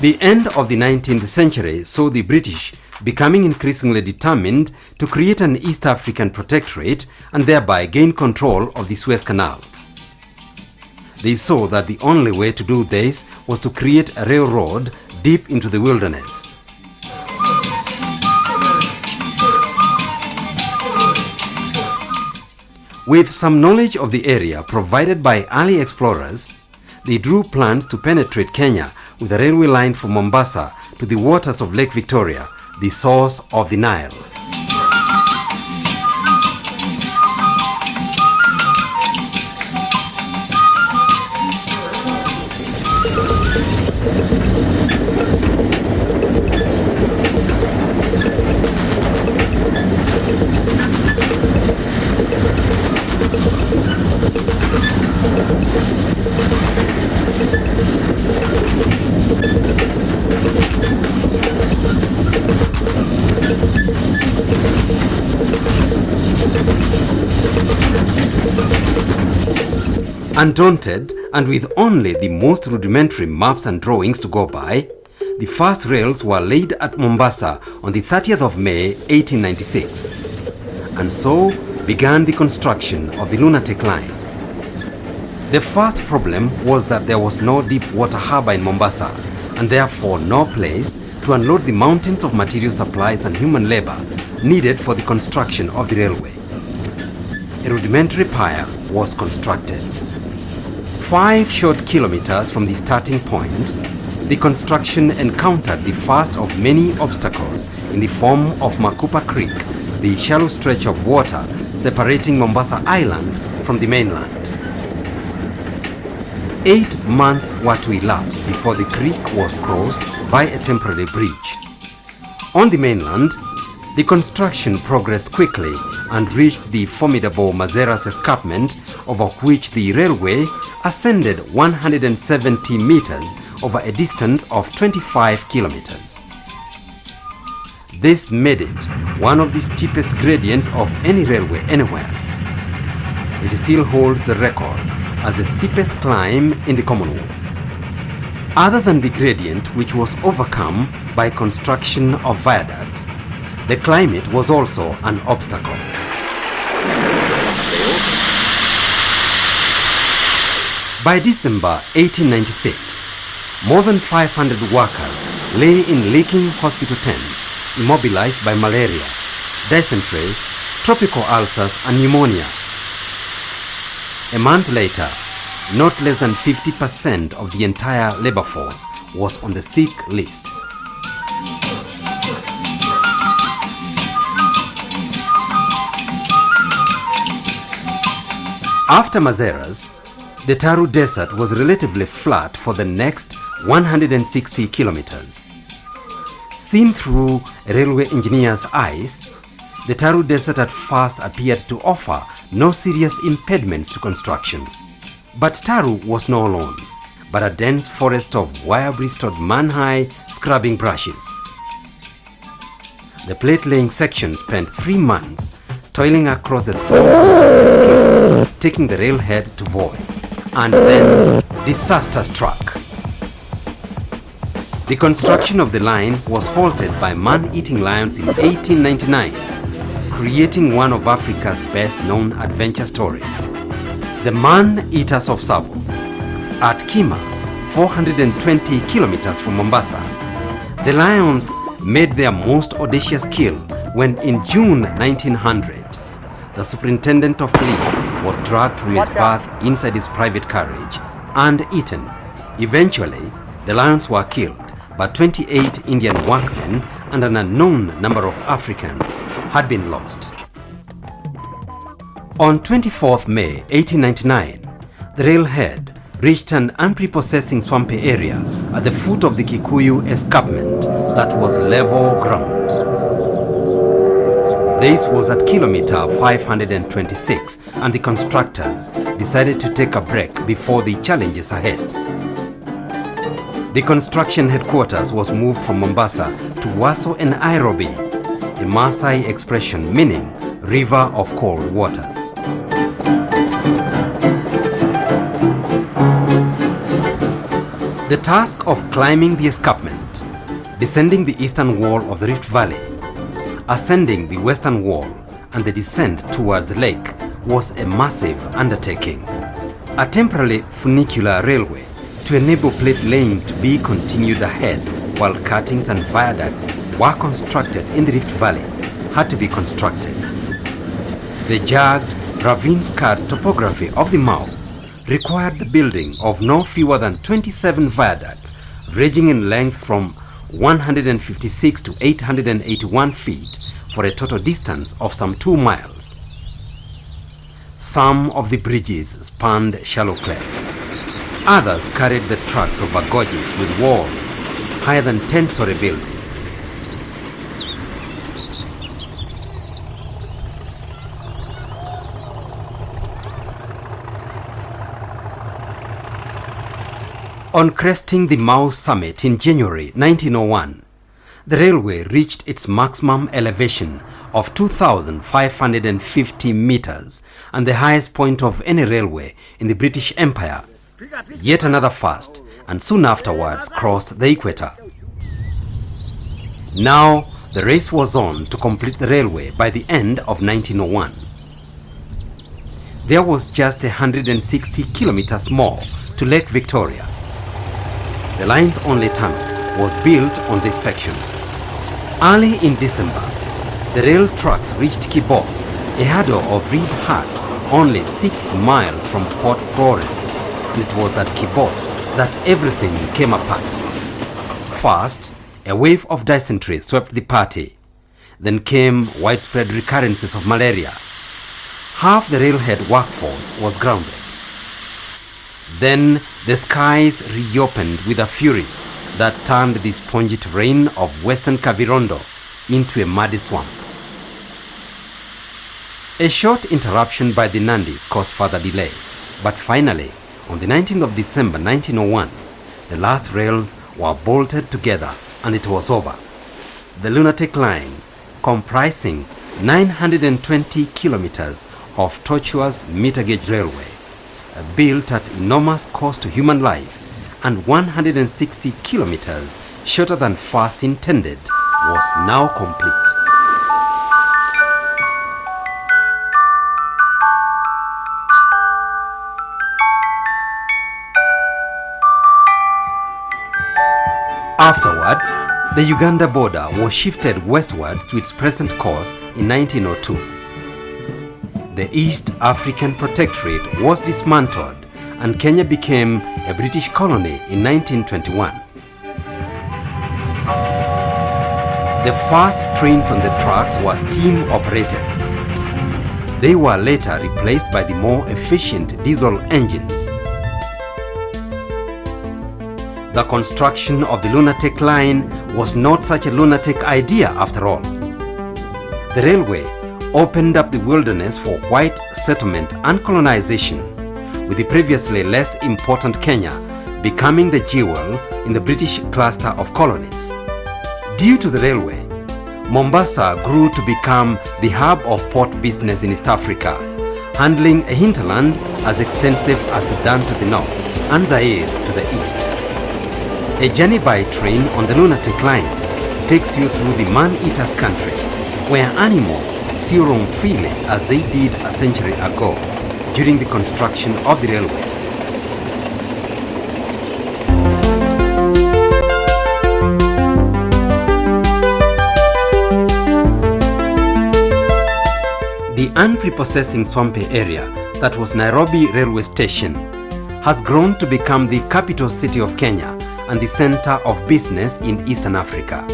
The end of the 19th century saw the British becoming increasingly determined to create an East African protectorate and thereby gain control of the Suez Canal. They saw that the only way to do this was to create a railroad deep into the wilderness. With some knowledge of the area provided by early explorers, they drew plans to penetrate Kenya with a railway line from Mombasa to the waters of Lake Victoria, the source of the Nile. Undaunted and with only the most rudimentary maps and drawings to go by, the first rails were laid at Mombasa on the 30th of May 1896. And so began the construction of the Lunatic Line. The first problem was that there was no deep water harbour in Mombasa and therefore no place to unload the mountains of material supplies and human labour needed for the construction of the railway. A rudimentary pier was constructed. 5 short kilometers from the starting point, the construction encountered the first of many obstacles in the form of Makupa Creek, the shallow stretch of water separating Mombasa Island from the mainland. 8 months were to elapse before the creek was crossed by a temporary bridge. On the mainland, the construction progressed quickly and reached the formidable Mazeras escarpment, over which the railway ascended 170 meters over a distance of 25 kilometers. This made it one of the steepest gradients of any railway anywhere. It still holds the record as the steepest climb in the Commonwealth. Other than the gradient, which was overcome by construction of viaducts, the climate was also an obstacle. By December 1896, more than 500 workers lay in leaking hospital tents, immobilized by malaria, dysentery, tropical ulcers and pneumonia. A month later, not less than 50% of the entire labor force was on the sick list. After Mazeras, the Taru Desert was relatively flat for the next 160 kilometers. Seen through a railway engineer's eyes, the Taru Desert at first appeared to offer no serious impediments to construction. But Taru was no lawn, but a dense forest of wire-bristoled man-high scrubbing brushes. The plate-laying section spent 3 months toiling across the thorn taking the railhead to Voi, and then disaster struck. The construction of the line was halted by man-eating lions in 1899, creating one of Africa's best-known adventure stories, the Man-Eaters of Savo. At Kima, 420 kilometers from Mombasa, the lions made their most audacious kill when in June 1900, the superintendent of police was dragged from his berth inside his private carriage and eaten. Eventually, the lions were killed, but 28 Indian workmen and an unknown number of Africans had been lost. On 24th May 1899, the railhead reached an unprepossessing swampy area at the foot of the Kikuyu escarpment that was level ground. This was at kilometer 526, and the constructors decided to take a break before the challenges ahead. The construction headquarters was moved from Mombasa to Waso and Nairobi, the Maasai expression meaning river of cold waters. The task of climbing the escarpment, descending the eastern wall of the Rift Valley, ascending the western wall, and the descent towards the lake was a massive undertaking. A temporary funicular railway to enable plate laying to be continued ahead while cuttings and viaducts were constructed in the Rift Valley had to be constructed. The jagged, ravine-scarred topography of the Mau required the building of no fewer than 27 viaducts ranging in length from 156 to 881 feet for a total distance of some 2 miles. Some of the bridges spanned shallow clefts. Others carried the tracks over gorges with walls higher than 10-story buildings. On cresting the Mau summit in January 1901, the railway reached its maximum elevation of 2,550 meters and the highest point of any railway in the British Empire. Yet another first, and soon afterwards crossed the equator. Now the race was on to complete the railway by the end of 1901. There was just 160 kilometers more to Lake Victoria. The line's only tunnel was built on this section. Early in December, the rail trucks reached Kibos, a hurdle of reed huts only 6 miles from Port Florence, and it was at Kibos that everything came apart. First, a wave of dysentery swept the party. Then came widespread recurrences of malaria. Half the railhead workforce was grounded. Then the skies reopened with a fury that turned the spongy terrain of western Kavirondo into a muddy swamp. A short interruption by the Nandis caused further delay, but finally, on the 19th of December 1901, the last rails were bolted together and it was over. The lunatic line, comprising 920 kilometers of tortuous meter-gauge railway, built at enormous cost to human life, and 160 kilometers shorter than first intended, was now complete. Afterwards, the Uganda border was shifted westwards to its present course in 1902. The East African Protectorate was dismantled and Kenya became a British colony in 1921. The first trains on the tracks were steam operated. They were later replaced by the more efficient diesel engines. The construction of the lunatic line was not such a lunatic idea after all. The railway opened up the wilderness for white settlement and colonization, with the previously less important Kenya becoming the jewel in the British cluster of colonies. Due to the railway, Mombasa grew to become the hub of port business in East Africa, handling a hinterland as extensive as Sudan to the north and Zaire to the east. A journey by train on the lunatic lines takes you through the man-eater's country, where animals still roam freely as they did a century ago during the construction of the railway. The unprepossessing swampy area that was Nairobi railway station has grown to become the capital city of Kenya and the center of business in Eastern Africa.